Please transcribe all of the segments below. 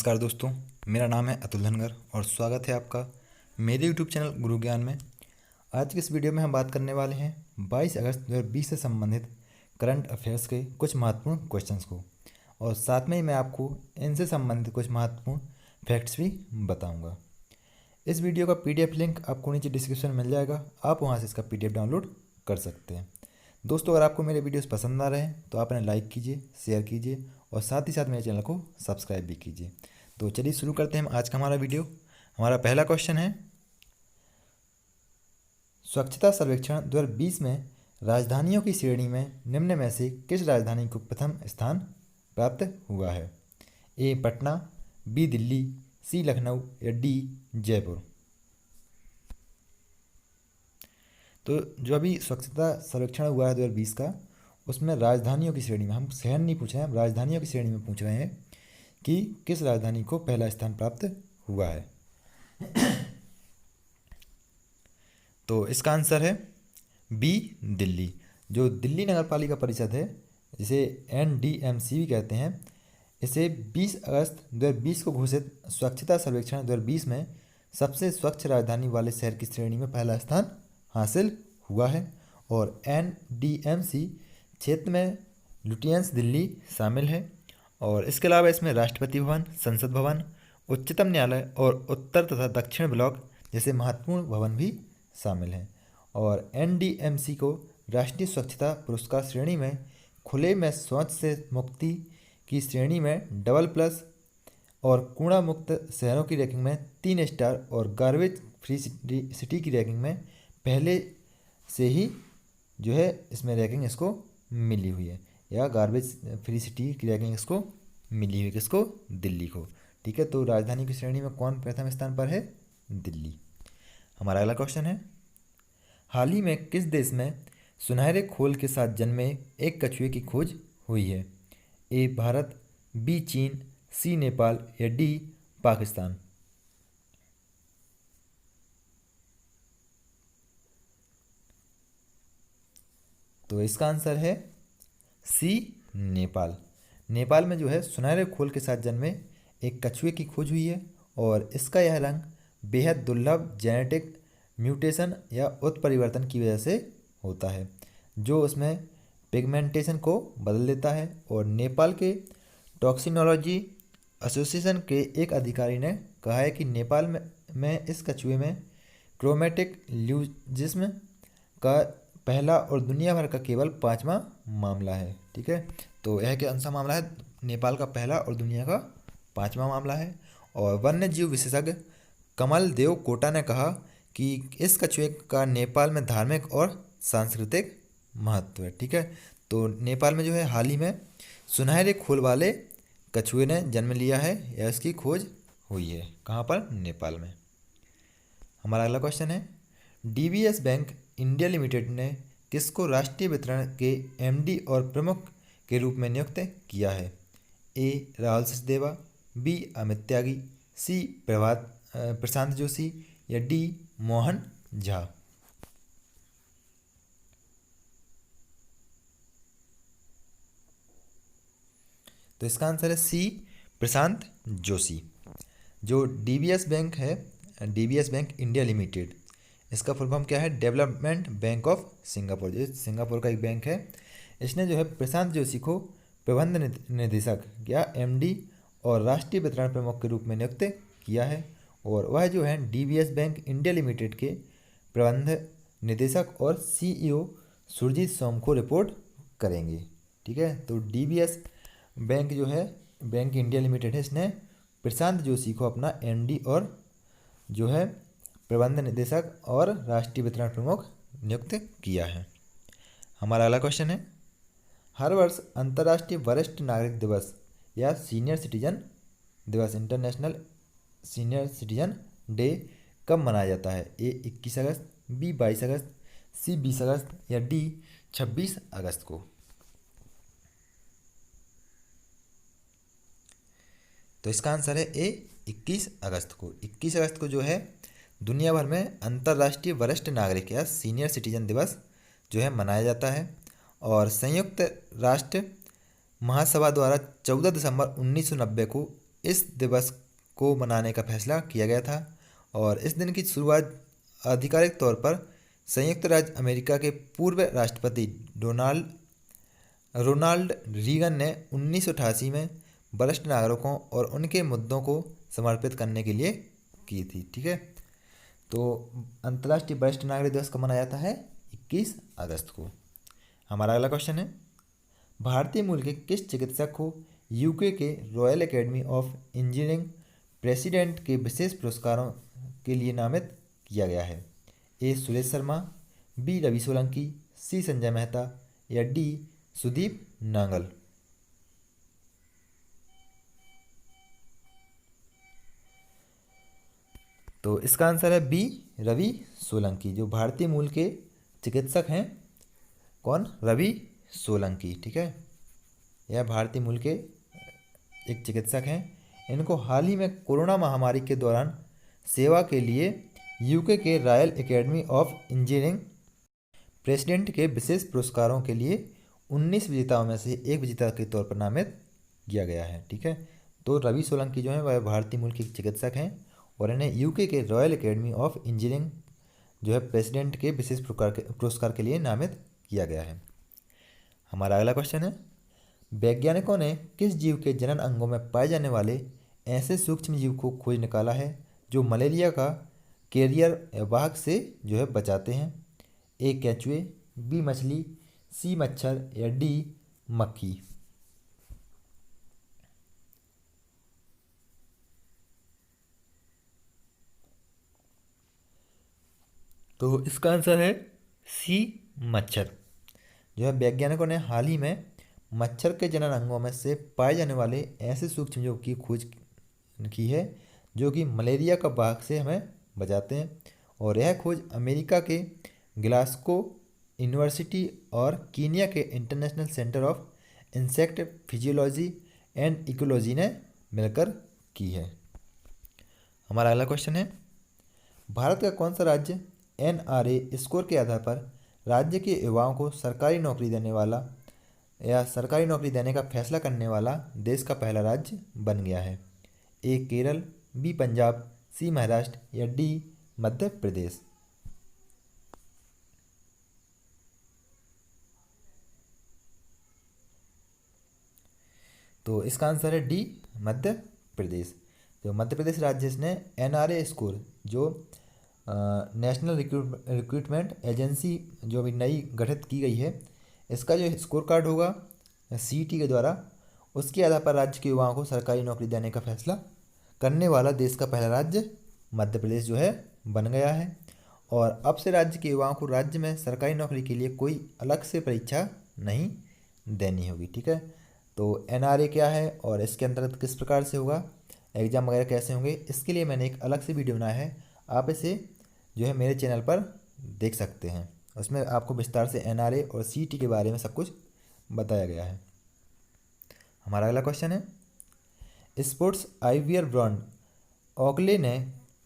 नमस्कार दोस्तों, मेरा नाम है अतुल धनगर और स्वागत है आपका मेरे यूट्यूब चैनल गुरु ज्ञान में। आज की इस वीडियो में हम बात करने वाले हैं 22 अगस्त 2020 से संबंधित करंट अफेयर्स के कुछ महत्वपूर्ण क्वेश्चंस को, और साथ में ही मैं आपको इनसे संबंधित कुछ महत्वपूर्ण फैक्ट्स भी बताऊँगा। इस वीडियो का PDF लिंक आपको नीचे डिस्क्रिप्शन में मिल जाएगा, आप वहाँ से इसका PDF डाउनलोड कर सकते हैं। दोस्तों, अगर आपको मेरे वीडियोस पसंद आ रहे हैं तो आप इन्हें लाइक कीजिए, शेयर कीजिए और साथ ही साथ मेरे चैनल को सब्सक्राइब भी कीजिए। तो चलिए शुरू करते हैं आज का हमारा वीडियो। हमारा पहला क्वेश्चन है, स्वच्छता सर्वेक्षण 2020 में राजधानियों की श्रेणी में निम्न में से किस राजधानी को प्रथम स्थान प्राप्त हुआ है? ए पटना, बी दिल्ली, सी लखनऊ या डी जयपुर। तो जो अभी स्वच्छता सर्वेक्षण हुआ है 2020 का, उसमें राजधानियों की श्रेणी में, हम शहर नहीं पूछ रहे हैं, हम राजधानियों की श्रेणी में पूछ रहे हैं कि किस राजधानी को पहला स्थान प्राप्त हुआ है। तो इसका आंसर है बी दिल्ली। जो दिल्ली नगर पालिका परिषद है, जिसे NDMC भी कहते हैं, इसे 20 अगस्त 2020 को घोषित स्वच्छता सर्वेक्षण 2020 में सबसे स्वच्छ राजधानी वाले शहर की श्रेणी में पहला स्थान हासिल हुआ है। और NDMC क्षेत्र में लुटियंस दिल्ली शामिल है। और इसके अलावा इसमें राष्ट्रपति भवन, संसद भवन, उच्चतम न्यायालय और उत्तर तथा दक्षिण ब्लॉक जैसे महत्वपूर्ण भवन भी शामिल हैं। और NDMC को राष्ट्रीय स्वच्छता पुरस्कार श्रेणी में खुले में शौच से मुक्ति की श्रेणी में AA+ और कूड़ा मुक्त शहरों की रैंकिंग में 3 स्टार और गार्बेज फ्री सिटी की रैंकिंग में पहले से ही जो है इसमें रैंकिंग इसको मिली हुई है, या गार्बेज फ्री सिटी की रैंकिंग इसको मिली हुई है, किसको? दिल्ली को। ठीक है, तो राजधानी की श्रेणी में कौन प्रथम स्थान पर है? दिल्ली। हमारा अगला क्वेश्चन है, हाल ही में किस देश में सुनहरे खोल के साथ जन्मे एक कछुए की खोज हुई है? ए भारत, बी चीन, सी नेपाल या डी पाकिस्तान। तो इसका आंसर है सी नेपाल। नेपाल में जो है सुनहरे खोल के साथ जन्मे एक कछुए की खोज हुई है, और इसका यह रंग बेहद दुर्लभ जेनेटिक म्यूटेशन या उत्परिवर्तन की वजह से होता है, जो उसमें पिगमेंटेशन को बदल देता है। और नेपाल के टॉक्सिनोलॉजी एसोसिएशन के एक अधिकारी ने कहा है कि नेपाल में इस कछुए में क्रोमेटिक ल्यूजिज्म का पहला और दुनिया भर का केवल 5वां मामला है। ठीक है, तो यह कौन सा मामला है? नेपाल का पहला और दुनिया का 5वां मामला है। और वन्य जीव विशेषज्ञ कमल देव कोटा ने कहा कि इस कछुए का नेपाल में धार्मिक और सांस्कृतिक महत्व है। ठीक है, तो नेपाल में जो है हाल ही में सुनहरे खोल वाले कछुए ने जन्म लिया है, या इसकी खोज हुई है। कहाँ पर? नेपाल में। हमारा अगला क्वेश्चन है, DBS बैंक इंडिया लिमिटेड ने किसको राष्ट्रीय वितरण के MD और प्रमुख के रूप में नियुक्त किया है? ए राहुल सचदेवा, बी अमित त्यागी, सी प्रशांत जोशी या डी मोहन झा। तो इसका आंसर है सी प्रशांत जोशी। जो DBS बैंक है, DBS बैंक इंडिया लिमिटेड, इसका फुल फॉर्म क्या है? Development bank of Singapore. जो सिंगापुर का एक बैंक है, इसने जो है प्रशांत जोशी को प्रबंध निदेशक या MD और राष्ट्रीय वितरण प्रमुख के रूप में नियुक्त किया है। और वह जो है DBS बैंक इंडिया लिमिटेड के प्रबंध निदेशक और CEO सुरजीत सोम को रिपोर्ट करेंगे। ठीक है, तो DBS बैंक जो है बैंक इंडिया लिमिटेड है, इसने प्रशांत जोशी को अपना MD और जो है प्रबंध निदेशक और राष्ट्रीय वितरण प्रमुख नियुक्त किया है। हमारा अगला क्वेश्चन है, हर वर्ष अंतर्राष्ट्रीय वरिष्ठ नागरिक दिवस या सीनियर सिटीजन दिवस, इंटरनेशनल सीनियर सिटीजन डे कब मनाया जाता है? ए 21 अगस्त, बी 22 अगस्त, सी 20 अगस्त या डी 26 अगस्त को। तो इसका आंसर है ए 21 अगस्त को। 21 अगस्त को जो है दुनिया भर में अंतर्राष्ट्रीय वरिष्ठ नागरिक या सीनियर सिटीजन दिवस जो है मनाया जाता है। और संयुक्त राष्ट्र महासभा द्वारा 14 दिसंबर 1990 को इस दिवस को मनाने का फैसला किया गया था और इस दिन की शुरुआत आधिकारिक तौर पर संयुक्त राज्य अमेरिका के पूर्व राष्ट्रपति रोनाल्ड रीगन ने 1988 में वरिष्ठ नागरिकों और उनके मुद्दों को समर्पित करने के लिए की थी। ठीक है, तो अंतर्राष्ट्रीय वरिष्ठ नागरिक दिवस कब मनाया जाता है? 21 अगस्त को। हमारा अगला क्वेश्चन है, भारतीय मूल के किस चिकित्सक को यूके के royal academy of engineering president के विशेष पुरस्कारों के लिए नामित किया गया है? ए सुरेश शर्मा, बी रवि सोलंकी, सी संजय मेहता या डी सुदीप नांगल? तो इसका आंसर है बी रवि सोलंकी, जो भारतीय मूल के चिकित्सक हैं। कौन? रवि सोलंकी। ठीक है, यह भारतीय मूल के एक चिकित्सक हैं। इनको हाल ही में कोरोना महामारी के दौरान सेवा के लिए यूके के royal academy of engineering president के विशेष पुरस्कारों के लिए 19 विजेताओं में से एक विजेता के तौर पर नामित किया गया है। ठीक है, तो रवि सोलंकी जो है वह भारतीय मूल के चिकित्सक हैं और इन्हें यूके के रॉयल एकेडमी ऑफ इंजीनियरिंग जो है प्रेसिडेंट के विशेष पुरस्कार के लिए नामित किया गया है। हमारा अगला क्वेश्चन है, वैज्ञानिकों ने किस जीव के जनन अंगों में पाए जाने वाले ऐसे सूक्ष्म जीव को खोज निकाला है जो मलेरिया का कैरियर वाहक से जो है बचाते हैं? ए केंचुए, बी मछली, सी मच्छर या डी मक्खी? तो इसका आंसर है सी मच्छर। जो है वैज्ञानिकों ने हाल ही में मच्छर के जनन अंगों में से पाए जाने वाले ऐसे सूक्ष्म जीवों की खोज की है जो कि मलेरिया का वाहक से हमें बचाते हैं और यह खोज अमेरिका के ग्लासगो यूनिवर्सिटी और कीनिया के international centre of insect physiology and ecology ने मिलकर की है। हमारा अगला क्वेश्चन है, भारत का कौन सा राज्य NRA स्कोर के आधार पर राज्य के युवाओं को सरकारी नौकरी देने वाला या सरकारी नौकरी देने का फैसला करने वाला देश का पहला राज्य बन गया है? ए केरल, बी पंजाब, सी महाराष्ट्र या डी मध्य प्रदेश? तो इसका आंसर है डी मध्य प्रदेश। जो मध्य प्रदेश राज्य ने NRA स्कोर जो नेशनल रिक्रूटमेंट एजेंसी जो अभी नई गठित की गई है, इसका जो स्कोर कार्ड होगा CET के द्वारा, उसके आधार पर राज्य के युवाओं को सरकारी नौकरी देने का फैसला करने वाला देश का पहला राज्य मध्य प्रदेश जो है बन गया है। और अब से राज्य के युवाओं को राज्य में सरकारी नौकरी के लिए कोई अलग से परीक्षा नहीं देनी होगी। ठीक है, तो NRA क्या है और इसके अंतर्गत किस प्रकार से होगा, एग्ज़ाम वगैरह कैसे होंगे, इसके लिए मैंने एक अलग से वीडियो बनाया है। आप इसे जो है मेरे चैनल पर देख सकते हैं। उसमें आपको विस्तार से NRA और CET के बारे में सब कुछ बताया गया है। हमारा अगला क्वेश्चन है, स्पोर्ट्स आइवियर ब्रांड ओगले ने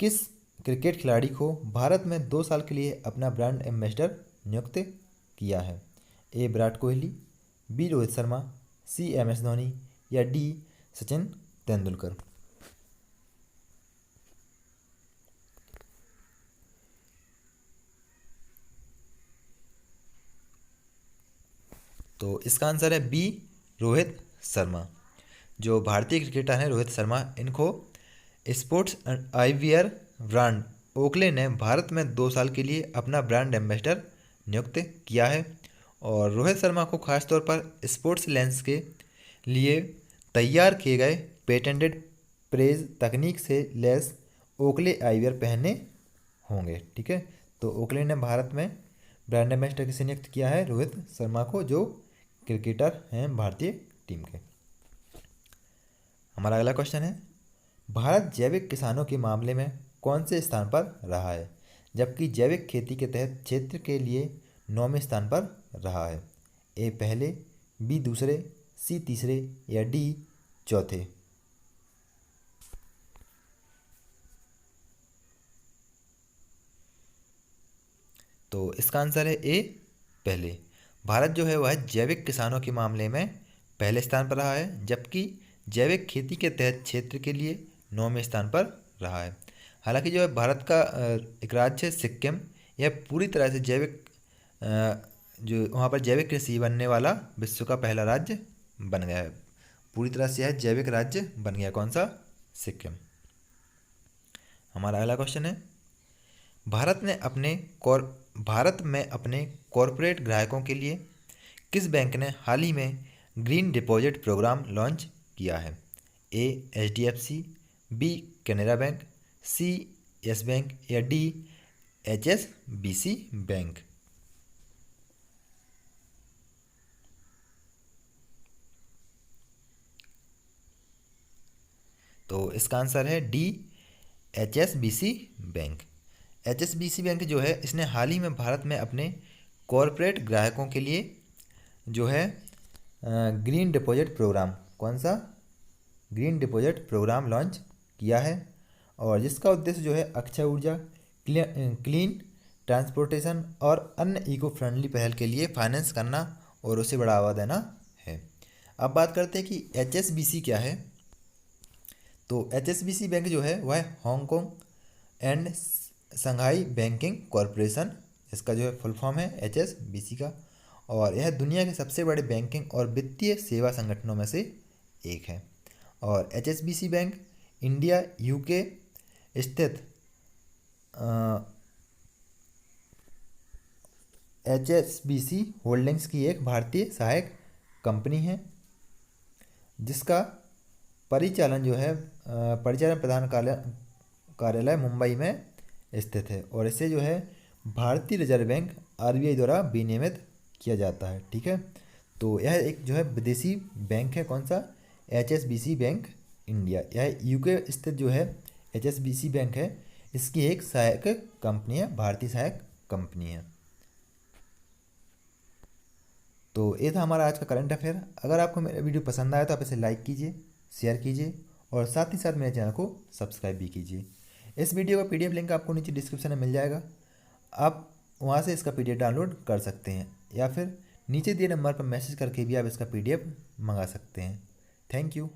किस क्रिकेट खिलाड़ी को भारत में 2 साल के लिए अपना ब्रांड एम्बेसडर नियुक्त किया है? ए विराट कोहली, बी रोहित शर्मा, सी MS धोनी या डी सचिन तेंदुलकर? तो इसका आंसर है बी रोहित शर्मा। जो भारतीय क्रिकेटर हैं रोहित शर्मा, इनको स्पोर्ट्स आइवियर ब्रांड ओकले ने भारत में 2 साल के लिए अपना ब्रांड एम्बेसडर नियुक्त किया है। और रोहित शर्मा को खासतौर पर स्पोर्ट्स लेंस के लिए तैयार किए गए पेटेंटेड प्रेज तकनीक से लैस ओकले आइवियर पहनने होंगे। ठीक है, तो ओकले ने भारत में ब्रांड एम्बेसडर किसे नियुक्त किया है? रोहित शर्मा को, जो क्रिकेटर हैं भारतीय टीम के। हमारा अगला क्वेश्चन है, भारत जैविक किसानों के मामले में कौन से स्थान पर रहा है जबकि जैविक खेती के तहत क्षेत्र के लिए 9वें स्थान पर रहा है? ए पहले, बी दूसरे, सी तीसरे या डी चौथे? तो इसका आंसर है ए पहले। भारत जो है वह जैविक किसानों के मामले में पहले स्थान पर रहा है जबकि जैविक खेती के तहत क्षेत्र के लिए 9वें स्थान पर रहा है। हालांकि जो है भारत का एक राज्य है सिक्किम, यह पूरी तरह से जैविक जो वहाँ पर जैविक कृषि बनने वाला विश्व का पहला राज्य बन गया है। पूरी तरह से यह जैविक राज्य बन गया। कौन सा? सिक्किम। हमारा अगला क्वेश्चन है, भारत में अपने कॉरपोरेट ग्राहकों के लिए किस बैंक ने हाल ही में ग्रीन डिपॉजिट प्रोग्राम लॉन्च किया है? ए HDFC, बी कैनरा बैंक, सी यस बैंक या डी HSBC बैंक। तो इसका आंसर है D HSBC bank. HSBC bank जो है इसने हाल ही में भारत में अपने कॉरपोरेट ग्राहकों के लिए जो है ग्रीन डिपॉजिट प्रोग्राम, कौन सा? ग्रीन डिपॉजिट प्रोग्राम लॉन्च किया है, और जिसका उद्देश्य जो है अक्षय ऊर्जा, क्लीन ट्रांसपोर्टेशन और अन्य इको फ्रेंडली पहल के लिए फाइनेंस करना और उसे बढ़ावा देना है। अब बात करते हैं कि HSBC क्या है। तो HSBC बैंक जो है वह Hong Kong and Shanghai banking corporation, इसका जो है फुल फॉर्म है HSBC का, और यह दुनिया के सबसे बड़े बैंकिंग और वित्तीय सेवा संगठनों में से एक है। और HSBC बैंक इंडिया UK स्थित HSBC होल्डिंग्स की एक भारतीय सहायक कंपनी है, जिसका परिचालन जो है परिचालन प्रधान कार्यालय मुंबई में स्थित है, और इसे जो है भारतीय रिजर्व बैंक RBI द्वारा विनियमित किया जाता है। ठीक है, तो यह एक जो है विदेशी बैंक है। कौन सा? HSBC bank India. यह UK स्थित जो है HSBC बैंक है, इसकी एक सहायक कंपनी है, भारतीय सहायक कंपनी है। तो ये था हमारा आज का करंट अफेयर। अगर आपको मेरा वीडियो पसंद आया तो आप इसे लाइक कीजिए, शेयर कीजिए और साथ ही साथ मेरे चैनल को सब्सक्राइब भी कीजिए। इस वीडियो का PDF लिंक आपको नीचे डिस्क्रिप्शन में मिल जाएगा, आप वहाँ से इसका PDF डाउनलोड कर सकते हैं, या फिर नीचे दिए नंबर पर मैसेज करके भी आप इसका PDF मंगा सकते हैं। Thank you.